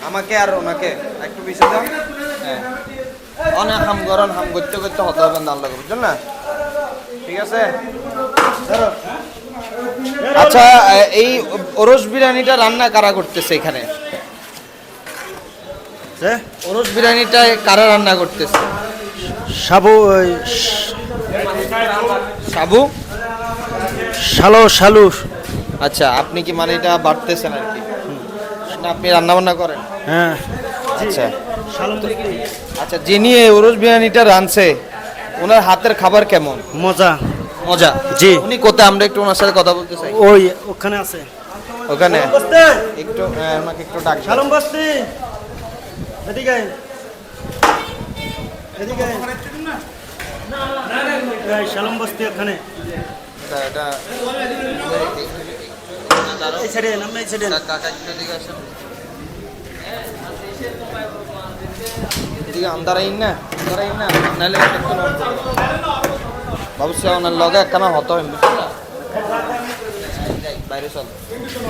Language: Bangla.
আমাকে আর ওনাকে একটু বিষয় দাও। হ্যাঁ অনেক হাম গরম হাম করতে করতে হতে হবে না আল্লাহ বুঝছেন না, ঠিক আছে। আচ্ছা এই ওরস বিরিয়ানিটা রান্না কারা করতেছে এখানে? ওরস বিরিয়ানিটা কারা রান্না করতেছে? সাবু সাবু শালু। আচ্ছা আপনি কি মানে এটা বাড়তেছেন আর কি, না আপনি রান্না বান্না করেন? হ্যাঁ আচ্ছা আচ্ছা যিনি এই ওরস বিরিয়ানিটা রাঁধছে ওনার হাতের খাবার কেমন? মজা। মজা। জি। উনি কোথায়, আমরা একটু ওনার সাথে কথা বলতে চাই। ওই ওখানে আছে। ওখানে একটু ওনাকে একটু ডাক দাও। শালম বস্তি এদিকে এদিকে শালম বস্তি ওখানে এটা এই সাইডে নাম এই সাইডে কাকা একটু এদিকে আসেন। এদিকে আন্দারাইন না নাহলে একটু বাবু সে ওনার লগে একখানা হতো বাইরে চল।